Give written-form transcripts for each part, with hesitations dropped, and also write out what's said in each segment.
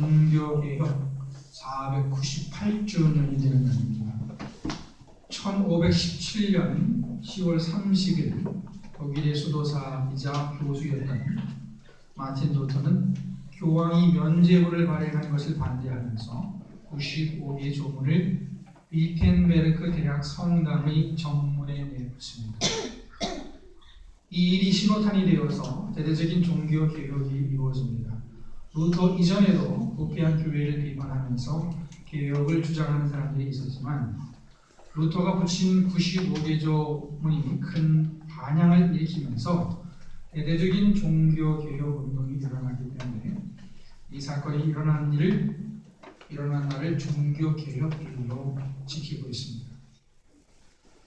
종교개혁 498주년이 되는 날입니다. 1517년 10월 30일 독일의 수도사이자 교수였던 마틴 루터는 교황이 면죄부를 발행한 것을 반대하면서 95개의 조문을 위텐베르크 대학 성당의 정문에 내붙입니다. 이 일이 신호탄이 되어서 대대적인 종교 개혁이 이루어집니다. 루터 이전에도 부패한 교회를 비판하면서 개혁을 주장하는 사람들이 있었지만 루터가 붙인 95개 조문이 큰 반향을 일으키면서 대대적인 종교 개혁 운동이 일어나기 때문에 이 사건이 일어난 날을 종교 개혁일로 지키고 있습니다.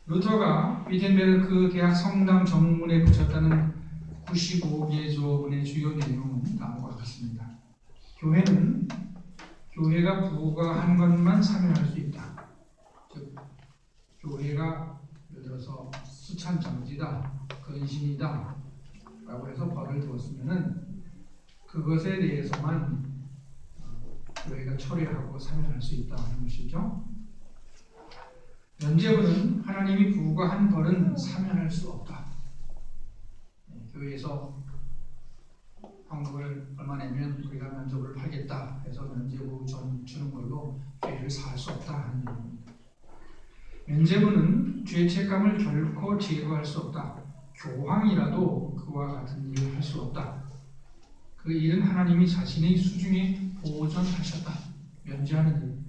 루터가 위텐베르크 대학 성당 정문에 붙였다는 95개 조문의 주요 내용은 다음과 같습니다. 교회는 교회가 부과한 것만 참여할 수 있다. 즉, 교회가 예를 들어서 수찬 정지다, 근신이다 라고 해서 벌을 두었으면은 그것에 대해서만 교회가 처리하고 참여할 수 있다 하는 것이죠. 면죄부는 하나님이 부과한 벌은 참여할 수 없다. 교회에서 헌금을 얼마 내면 우리가 면죄부를 팔겠다 해서 면죄부 주는 걸로 교회를 살 수 없다 하는 내용입니다. 면죄부는 죄책감을 결코 제거할 수 없다. 교황이라도 그와 같은 일을 할 수 없다. 그 일은 하나님이 자신의 수중에 보존하셨다. 면죄하는 일.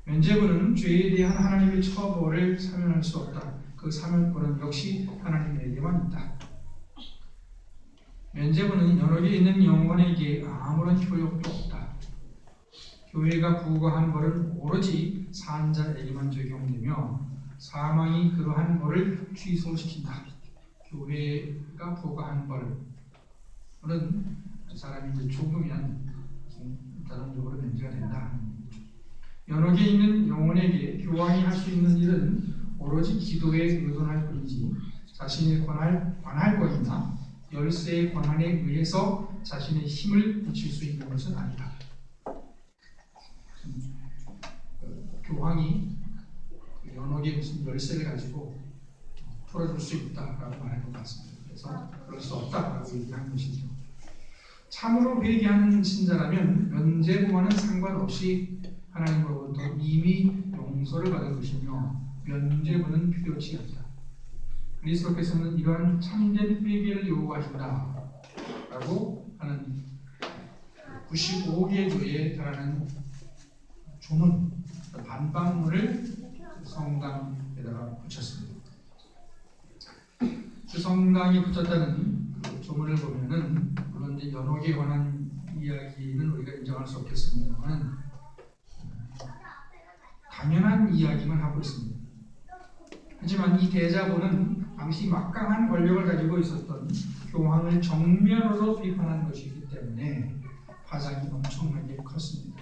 면죄부는 죄에 대한 하나님의 처벌을 사면할 수 없다. 그 사면권은 역시 하나님에게만 있다. 면죄부는 여러 개 있는 영혼에게 아무런 효력도 없다. 교회가 부과한 벌은 오로지 산자에게만 적용되며 사망이 그러한 벌을 취소시킨다. 교회가 부과한 벌은 사람이 죽으면 자동적으로 면제가 된다. 여러 개 있는 영혼에게 교황이 할 수 있는 일은 오로지 기도에 의존할 뿐이지 자신의 관할권이나 열쇠의 권한에 의해서 자신의 힘을 미칠 수 있는 것은 아니다. 교황이 여러 개의 무슨 열쇠를 가지고 풀어줄 수 있다라고 말할 것 같습니다. 그래서 그럴 수 없다라고 얘기한 것이죠. 참으로 회개하는 신자라면 면죄부와는 상관없이 하나님으로부터 이미 용서를 받은 것이며 면죄부는 필요치 않다. 그리스도께서는 이러한 참된 회개를 요구하신다라고 하는 95개 조에 달하는 조문, 반박문을 성당에다가 붙였습니다. 그 성당이 붙였다는 그 조문을 보면은 물론 이제 연옥에 관한 이야기는 우리가 인정할 수 없겠습니다만 당연한 이야기만 하고 있습니다. 하지만 이 대자보는 당시 막강한 권력을 가지고 있었던 교황을 정면으로 비판한 것이기 때문에 파장이 엄청나게 컸습니다.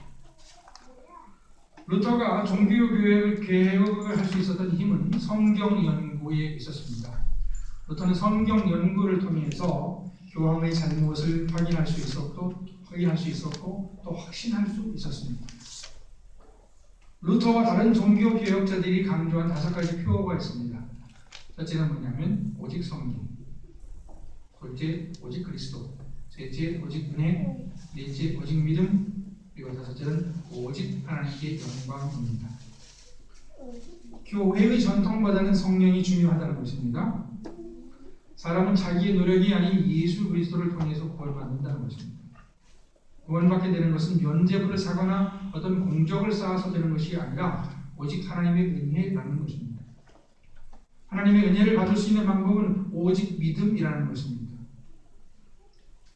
루터가 종교개혁을 할 수 있었던 힘은 성경 연구에 있었습니다. 루터는 성경 연구를 통해서 교황의 잘못을 확인할 수 있었고 또 확신할 수 있었습니다. 루터와 다른 종교 개혁자들이 강조한 5가지 표어가 있습니다. 첫째는 뭐냐면 오직 성령, 둘째 오직 그리스도, 셋째 오직 은혜, 넷째 오직 믿음, 그리고 다섯째는 오직 하나님께 영광입니다. 교회의 전통보다는 성령이 중요하다는 것입니다. 사람은 자기의 노력이 아닌 예수 그리스도를 통해서 구원받는다는 것입니다. 구원받게 되는 것은 면죄부를 사거나 어떤 공적을 쌓아서 되는 것이 아니라 오직 하나님의 은혜라는 것입니다. 하나님의 은혜를 받을 수 있는 방법은 오직 믿음이라는 것입니다.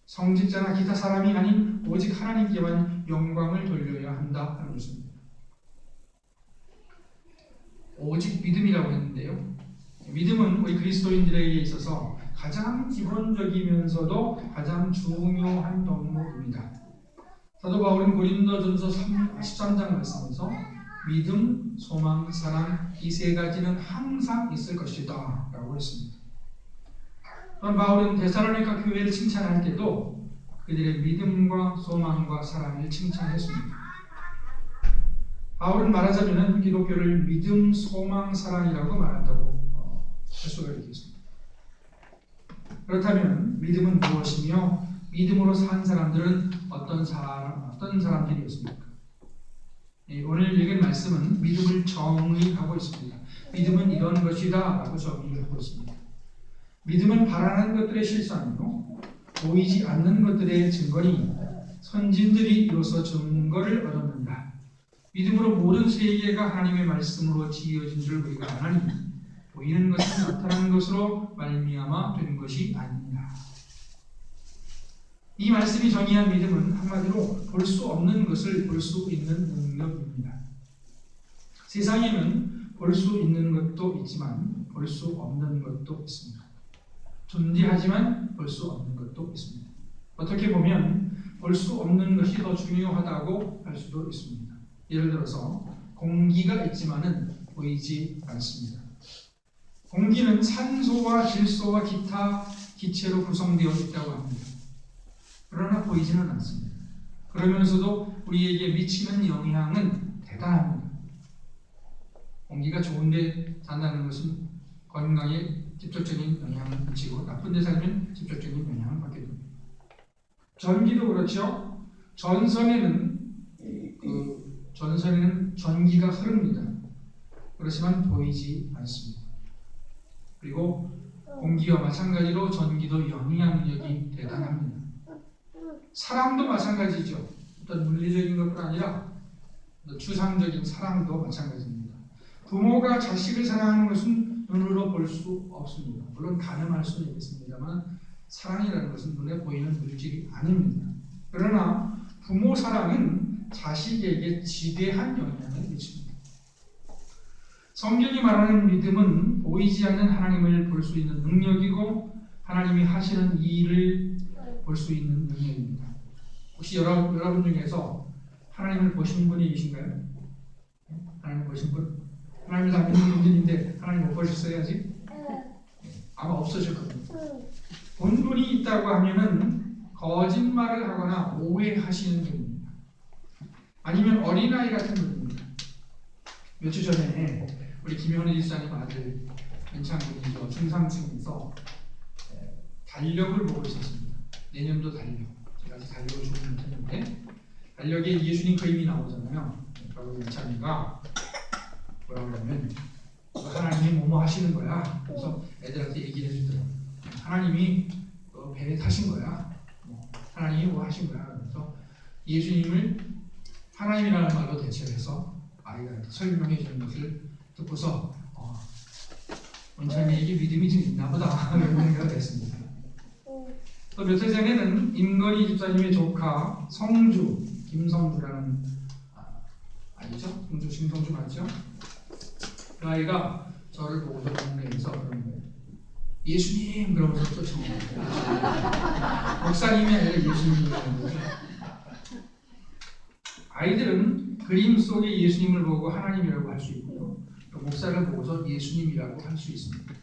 성직자나 기타 사람이 아닌 오직 하나님께만 영광을 돌려야 한다 하는 것입니다. 오직 믿음이라고 했는데요. 믿음은 우리 그리스도인들에게 있어서 가장 기본적이면서도 가장 중요한 덕목입니다. 사도 바울은 고린도전서 13장 말씀에서 믿음, 소망, 사랑 이 세 가지는 항상 있을 것이다 라고 했습니다. 또한 바울은 데살로니가 교회를 칭찬할 때도 그들의 믿음과 소망과 사랑을 칭찬했습니다. 바울은 말하자면 기독교를 믿음, 소망, 사랑이라고 말한다고 할 수가 있겠습니다. 그렇다면 믿음은 무엇이며 믿음으로 산 사람들은 어떤 사람들이었습니까? 오늘 읽은 말씀은 믿음을 정의하고 있습니다. 믿음은 이런 것이다 라고 정의를 하고 있습니다. 믿음은 바라는 것들의 실상이고 보이지 않는 것들의 증거니 선진들이 이로써 증거를 얻었는다. 믿음으로 모든 세계가 하나님의 말씀으로 지어진 줄 우리가 아나니 보이는 것은 나타난 것으로 말미암아 된 것이 아닙니다. 이 말씀이 정의한 믿음은 한마디로 볼 수 없는 것을 볼 수 있는 능력입니다. 세상에는 볼 수 있는 것도 있지만 볼 수 없는 것도 있습니다. 존재하지만 볼 수 없는 것도 있습니다. 어떻게 보면 볼 수 없는 것이 더 중요하다고 할 수도 있습니다. 예를 들어서 공기가 있지만은 보이지 않습니다. 공기는 산소와 질소와 기타 기체로 구성되어 있다고 합니다. 그러나 보이지는 않습니다. 그러면서도 우리에게 미치는 영향은 대단합니다. 공기가 좋은데 산다는 것은 건강에 직접적인 영향을 미치고 나쁜 데 살면 직접적인 영향을 받게 됩니다. 전기도 그렇죠. 전선에는 전기가 흐릅니다. 그렇지만 보이지 않습니다. 그리고 공기와 마찬가지로 전기도 영향력이 대단합니다. 사랑도 마찬가지죠. 어떤 물리적인 것뿐 아니라 추상적인 사랑도 마찬가지입니다. 부모가 자식을 사랑하는 것은 눈으로 볼 수 없습니다. 물론 가늠할 수는 있겠습니다만 사랑이라는 것은 눈에 보이는 물질이 아닙니다. 그러나 부모 사랑은 자식에게 지대한 영향을 미칩니다. 성경이 말하는 믿음은 보이지 않는 하나님을 볼 수 있는 능력이고 하나님이 하시는 일을 볼 수 있는 능력입니다. 혹시 여러분 중에서 하나님을 보신 분이 계신가요? 하나님 보신 분? 하나님을 다 믿는 분들인데 하나님 못 보셨어요 아직? 아마 없으셨거든요. 본 분이 있다고 하면은 거짓말을 하거나 오해하시는 분입니다. 아니면 어린아이 같은 분입니다. 며칠 전에 우리 김현희 집사님 아들 괜찮군이죠. 중상층에서 달력을 보고 있었습니다. 내년도 달력. 제가 아직 달력을 주지 못했는데 달력에 예수님 그림이 나오잖아요. 그리고 괜찮이가 뭐라고 하냐면 하나님이 뭐뭐 하시는 거야. 그래서 애들한테 얘기를 해주더라고요. 하나님이 배에 타신 거야. 하나님이 뭐 하신 거야. 그래서 예수님을 하나님이라는 말로 대체해서 아이가 설명해 주는 것을 듣고서 원장님에게 믿음이 좀 있나 보다 그런 생각을 했습니다. 또 며칠 전에는 임건희 집사님의 조카 성주, 김성주라는 아니죠? 성주, 김성주 맞죠? 그 아이가 저를 보고서 동네에서 그러는 거예요. 예수님! 그러면서 또 쳐먹어요. 목사님이 아니라 예수님이라는 거죠. 아이들은 그림 속의 예수님을 보고 하나님이라고 할 수 있고요. 또 목사를 보고서 예수님이라고 할 수 있습니다.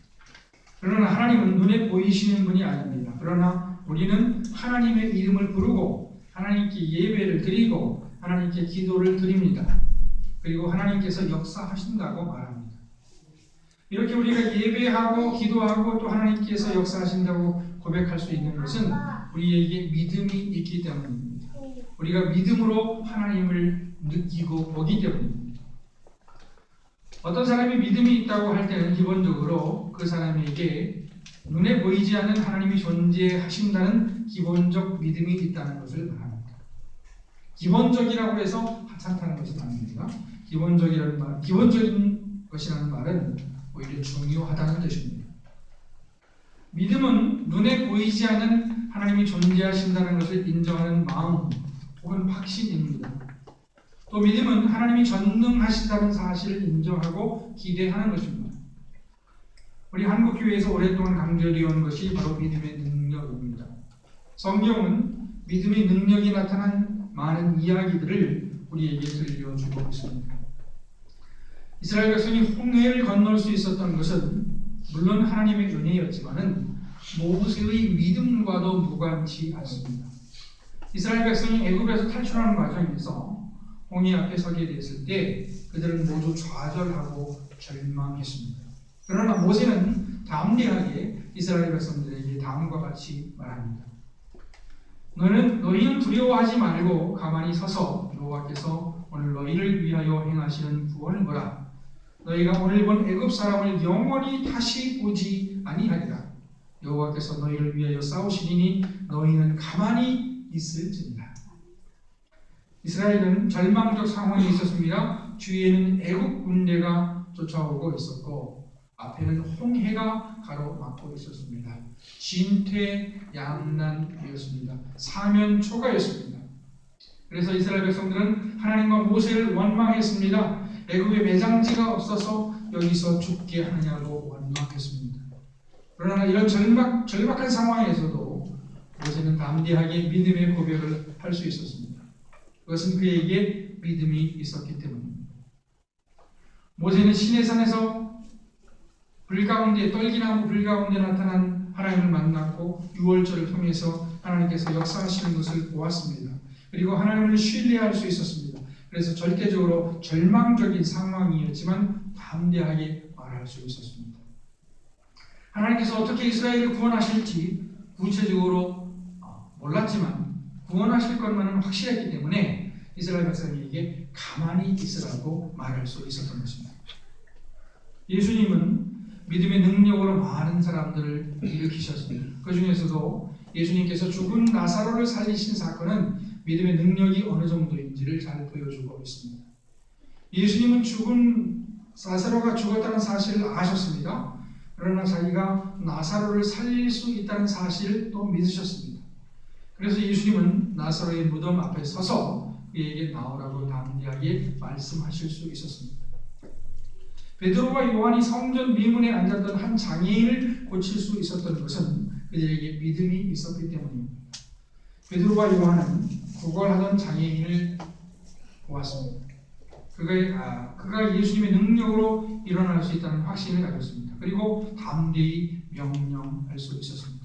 그러나 하나님은 눈에 보이시는 분이 아닙니다. 그러나 우리는 하나님의 이름을 부르고 하나님께 예배를 드리고 하나님께 기도를 드립니다. 그리고 하나님께서 역사하신다고 말합니다. 이렇게 우리가 예배하고 기도하고 또 하나님께서 역사하신다고 고백할 수 있는 것은 우리에게 믿음이 있기 때문입니다. 우리가 믿음으로 하나님을 느끼고 보기 때문입니다. 어떤 사람이 믿음이 있다고 할 때는 기본적으로 그 사람에게 눈에 보이지 않는 하나님이 존재하신다는 기본적 믿음이 있다는 것을 말합니다. 기본적이라고 해서 하찮다는 것은 아닙니다. 기본적인 것이라는 말은 오히려 중요하다는 뜻입니다. 믿음은 눈에 보이지 않는 하나님이 존재하신다는 것을 인정하는 마음 혹은 확신입니다. 또 믿음은 하나님이 전능하신다는 사실을 인정하고 기대하는 것입니다. 우리 한국교회에서 오랫동안 강조되어 온 것이 바로 믿음의 능력입니다. 성경은 믿음의 능력이 나타난 많은 이야기들을 우리에게 들려주고 있습니다. 이스라엘 백성이 홍해를 건널 수 있었던 것은 물론 하나님의 은혜였지만은 모세의 믿음과도 무관치 않습니다. 이스라엘 백성이 애굽에서 탈출하는 과정에서 홍해 앞에 서게 됐을 때 그들은 모두 좌절하고 절망했습니다. 그러나 모세는 담대하게 이스라엘 백성들에게 다음과 같이 말합니다. 너희는 두려워하지 말고 가만히 서서 여호와께서 오늘 너희를 위하여 행하시는 구원을 보라. 너희가 오늘 본 애굽 사람을 영원히 다시 보지 아니하리라. 여호와께서 너희를 위하여 싸우시리니 너희는 가만히 있을지니라. 이스라엘은 절망적 상황에 있었습니다. 주위에는 애굽 군대가 쫓아오고 있었고 앞에는 홍해가 가로막고 있었습니다. 진퇴양난이었습니다. 사면초가였습니다. 그래서 이스라엘 백성들은 하나님과 모세를 원망했습니다. 애굽에 매장지가 없어서 여기서 죽게 하느냐고 원망했습니다. 그러나 이런 절박한 상황에서도 모세는 담대하게 믿음의 고백을 할 수 있었습니다. 그것은 그에게 믿음이 있었기 때문입니다. 모세는 시내산에서 떨기나무 불 가운데 나타난 하나님을 만났고 유월절을 통해서 하나님께서 역사하시는 것을 보았습니다. 그리고 하나님을 신뢰할 수 있었습니다. 그래서 절대적으로 절망적인 상황이었지만 담대하게 말할 수 있었습니다. 하나님께서 어떻게 이스라엘을 구원하실지 구체적으로 몰랐지만 구원하실 것만은 확실했기 때문에 이스라엘 백성에게 가만히 있으라고 말할 수 있었던 것입니다. 예수님은 믿음의 능력으로 많은 사람들을 일으키셨습니다. 그 중에서도 예수님께서 죽은 나사로를 살리신 사건은 믿음의 능력이 어느 정도인지를 잘 보여주고 있습니다. 예수님은 나사로가 죽었다는 사실을 아셨습니다. 그러나 자기가 나사로를 살릴 수 있다는 사실을 또 믿으셨습니다. 그래서 예수님은 나사로의 무덤 앞에 서서 그에게 나오라고 담대하게 말씀하실 수 있었습니다. 베드로와 요한이 성전 미문에 앉았던 한 장애인을 고칠 수 있었던 것은 그들에게 믿음이 있었기 때문입니다. 베드로와 요한은 구걸하던 장애인을 보았습니다. 그가 예수님의 능력으로 일어날 수 있다는 확신을 가졌습니다. 그리고 담대히 명령할 수 있었습니다.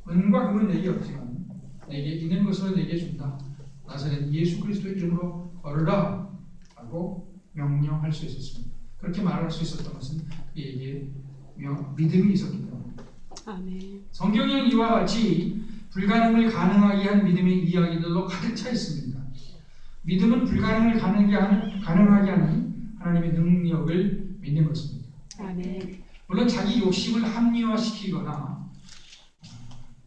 은과 금은 내게 없지만 내게 있는 것으로 내게 준다. 나사렛 예수 그리스도의 이름으로 걸으라 하고 명령할 수 있었습니다. 그렇게 말할 수 있었던 것은 그에게 믿음이 있었기 때문입니다. 아멘. 성경에는 이와 같이 불가능을 가능하게 한 믿음의 이야기들로 가득 차 있습니다. 믿음은 불가능을 가능하게 하는 하나님의 능력을 믿는 것입니다. 아멘. 물론 자기 욕심을 합리화시키거나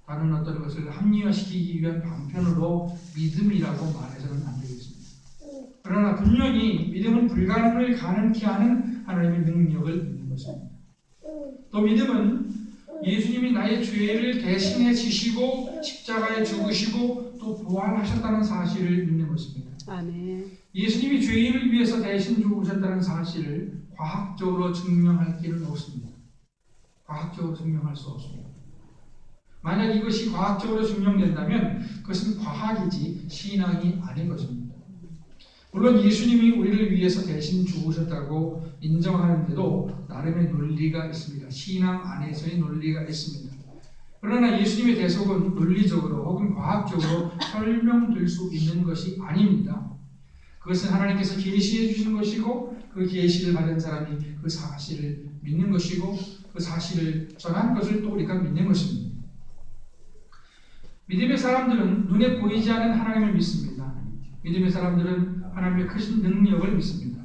다른 어떤 것을 합리화시키기 위한 방편으로 믿음이라고 말해서는 안 되겠습니다. 그러나 분명히 믿음은 불가능을 가능케 하는 하나님의 능력을 믿는 것입니다. 또 믿음은 예수님이 나의 죄를 대신해 지시고 십자가에 죽으시고 또 부활하셨다는 사실을 믿는 것입니다. 아멘. 예수님이 죄인을 위해서 대신 죽으셨다는 사실을 과학적으로 증명할 길은 없습니다. 과학적으로 증명할 수 없습니다. 만약 이것이 과학적으로 증명된다면 그것은 과학이지 신앙이 아닌 것입니다. 물론 예수님이 우리를 위해서 대신 죽으셨다고 인정하는데도 나름의 논리가 있습니다. 신앙 안에서의 논리가 있습니다. 그러나 예수님의 대속은 논리적으로 혹은 과학적으로 설명될 수 있는 것이 아닙니다. 그것은 하나님께서 계시해 주신 것이고 그 계시를 받은 사람이 그 사실을 믿는 것이고 그 사실을 전한 것을 또 우리가 믿는 것입니다. 믿음의 사람들은 눈에 보이지 않는 하나님을 믿습니다. 믿음의 사람들은 하나님의 크신 능력을 믿습니다.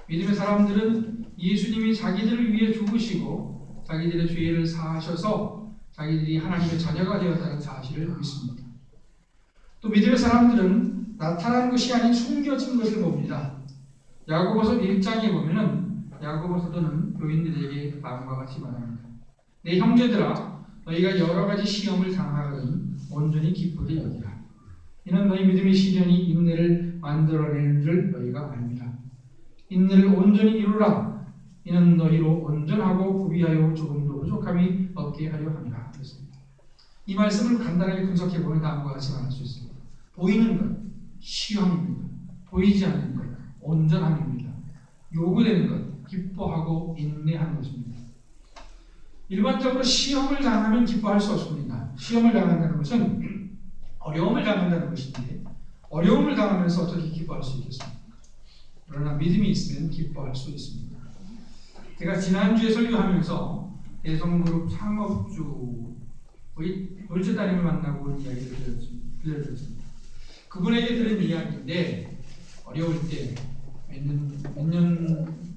믿음의 사람들은 예수님이 자기들을 위해 죽으시고 자기들의 죄를 사하셔서 자기들이 하나님의 자녀가 되었다는 사실을 믿습니다. 또 믿음의 사람들은 나타난 것이 아닌 숨겨진 것을 봅니다. 야고보서 1장에 보면은 야고보 사도는 교인들에게 다음과 같이 말합니다. 내 형제들아 너희가 여러 가지 시험을 당하거든 온전히 기쁘게 여기라. 이는 너희 믿음의 시련이 인내를 만들어내는 줄 너희가 압니다. 인내를 온전히 이루라. 이는 너희로 온전하고 구비하여 조금도 부족함이 없게 하려 함이라. 그랬습니다. 이 말씀을 간단하게 분석해 보면 다음과 같이 말할 수 있습니다. 보이는 것, 시험입니다. 보이지 않는 것, 온전함입니다. 요구되는 것, 기뻐하고 인내하는 것입니다. 일반적으로 시험을 당하면 기뻐할 수 없습니다. 시험을 당한다는 것은 어려움을 당한다는 것인데 어려움을 당하면서 어떻게 기뻐할 수 있겠습니까? 그러나 믿음이 있으면 기뻐할 수 있습니다. 제가 지난주에 설교하면서 대성그룹 창업주의 돌주 따님을 만나고 온 이야기를 들려드렸습니다. 그분에게 들은 이야기인데 어려울 때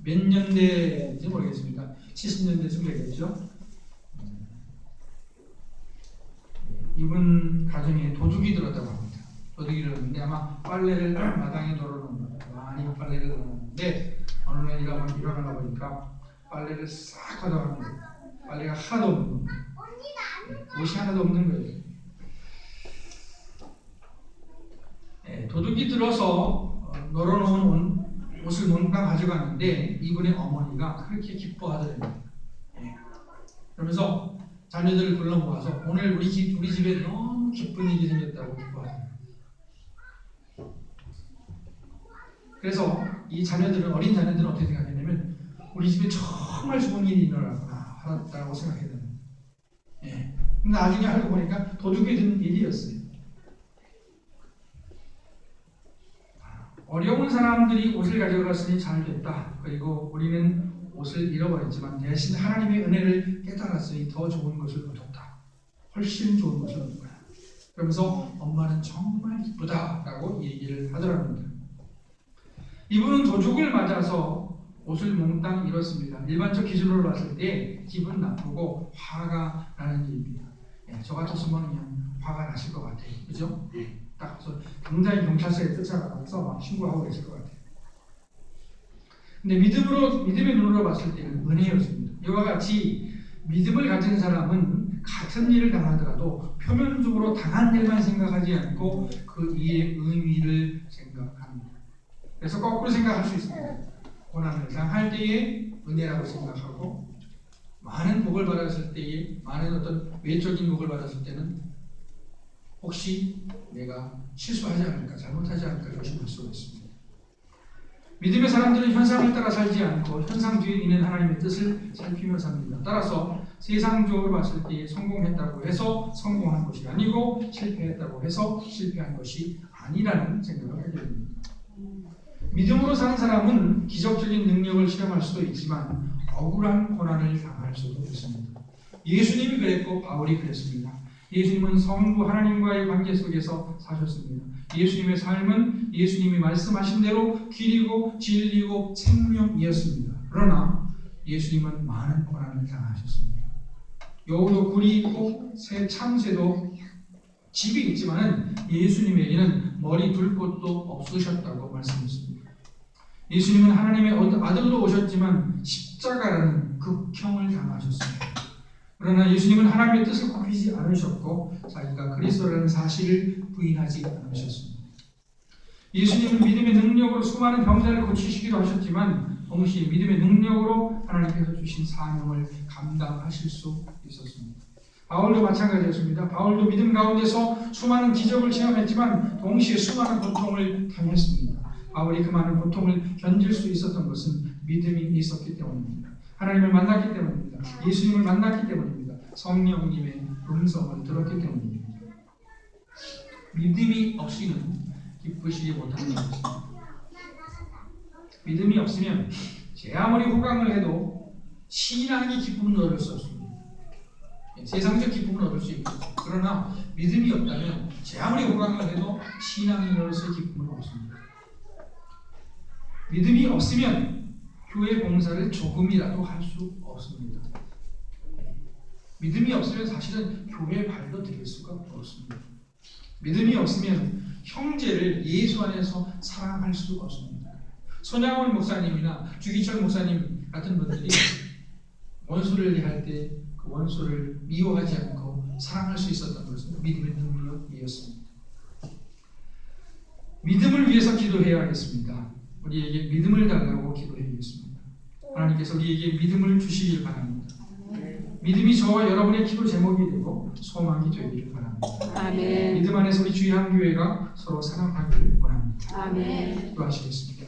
몇 년대인지 모르겠습니다. 70년대쯤 되겠죠. 이분 가정에 도둑이 들었다고 합니다. 도둑이 들었는데 아마 빨래를 마당에 널어놓은 많이 빨래를 널어놓는데 어느 날 일어나다 보니까 빨래를 싹 가져가는데 빨래가 하나도 없는 거예요. 옷이 하나도 없는 거예요. 도둑이 들어서 널어놓은 옷을 몽땅 가져가는데 이분의 어머니가 그렇게 기뻐하더래요. 그러면서 자녀들을 불러 모아서 오늘 우리 집에 너무 기쁜 일이 생겼다고 기뻐하더래요. 그래서 이 자녀들은 어린 자녀들은 어떻게 생각했냐면 우리 집에 정말 좋은 일이 일어났다고 생각했거든요. 근데 나중에 알고 보니까 도둑이 든 일이었어요. 어려운 사람들이 옷을 가져갔으니 잘 됐다. 그리고 우리는 옷을 잃어버렸지만 대신 하나님의 은혜를 깨달았으니 더 좋은 것을 얻었다. 훨씬 좋은 것을 얻은 거야. 그러면서 엄마는 정말 기쁘다라고 얘기를 하더랍니다. 이분은 도둑을 맞아서 옷을 몽땅 잃었습니다. 일반적 기준으로 봤을 때 기분 나쁘고 화가 나는 일입니다. 저 같았으면 그냥 화가 나실 것 같아요. 그죠? 딱 가서 당장 경찰서에 쫓아가서 막 신고하고 계실 것 같아요. 근데 믿음의 눈으로 봤을 때는 은혜였습니다. 이와 같이 믿음을 가진 사람은 같은 일을 당하더라도 표면적으로 당한 일만 생각하지 않고 그 일의 의미를 생각합니다. 그래서 거꾸로 생각할 수 있습니다. 고난을 당할 때에 은혜라고 생각하고 많은 복을 받았을 때에 많은 어떤 외적인 복을 받았을 때는 혹시 내가 실수하지 않을까 잘못하지 않을까 조심할 수가 있습니다. 믿음의 사람들은 현상을 따라 살지 않고 현상 뒤에 있는 하나님의 뜻을 살피며 삽니다. 따라서 세상적으로 봤을 때 성공했다고 해서 성공한 것이 아니고 실패했다고 해서 실패한 것이 아니라는 생각을 하게 됩니다. 믿음으로 사는 사람은 기적적인 능력을 실험할 수도 있지만 억울한 고난을 당할 수도 있습니다. 예수님이 그랬고 바울이 그랬습니다. 예수님은 성부 하나님과의 관계 속에서 사셨습니다. 예수님의 삶은 예수님이 말씀하신 대로 길이고 진리고 생명이었습니다. 그러나 예수님은 많은 고난을 당하셨습니다. 여우도 굴이 있고 새 참새도 집이 있지만 예수님에게는 머리 둘 곳도 없으셨다고 말씀했습니다. 예수님은 하나님의 아들로 오셨지만 십자가라는 극형을 당하셨습니다. 그러나 예수님은 하나님의 뜻을 굽히지 않으셨고 자기가 그리스도라는 사실을 부인하지 않으셨습니다. 예수님은 믿음의 능력으로 수많은 병자를 고치시기도 하셨지만 동시에 믿음의 능력으로 하나님께서 주신 사명을 감당하실 수 있었습니다. 바울도 마찬가지였습니다. 바울도 믿음 가운데서 수많은 기적을 체험했지만 동시에 수많은 고통을 당했습니다. 바울이 그 많은 고통을 견딜 수 있었던 것은 믿음이 있었기 때문입니다. 하나님을 만났기 때문입니다. 예수님을 만났기 때문입니다. 성령님의 음성을 들었기 때문입니다. 믿음이 없이는 기쁘시지 못하는 것입니다. 믿음이 없으면 제 아무리 호강을 해도 신앙이 기쁨을 얻을 수 없습니다. 세상적 기쁨을 얻을 수 있고 그러나 믿음이 없다면 제 아무리 호강을 해도 신앙인으로서의 기쁨을 얻습니다. 믿음이 없으면 교회 봉사를 조금이라도 할 수 없습니다. 믿음이 없으면 사실은 교회 발도 들일 수가 없습니다. 믿음이 없으면 형제를 예수 안에서 사랑할 수 없습니다. 손양원 목사님이나 주기철 목사님 같은 분들이 원수를 대할 때 그 원수를 미워하지 않고 사랑할 수 있었던 것은 믿음의 능력이었습니다. 믿음을 위해서 기도해야겠습니다. 우리에게 믿음을 달라고 기도해야겠습니다. 하나님께서 우리에게 믿음을 주시길 바랍니다. 믿음이 저와 여러분의 기도 제목이 되고 소망이 되기를 바랍니다. 아멘. 믿음 안에서 우리 주의 한 교회가 서로 사랑하기를 원합니다. 아멘. 기도하시겠습니다.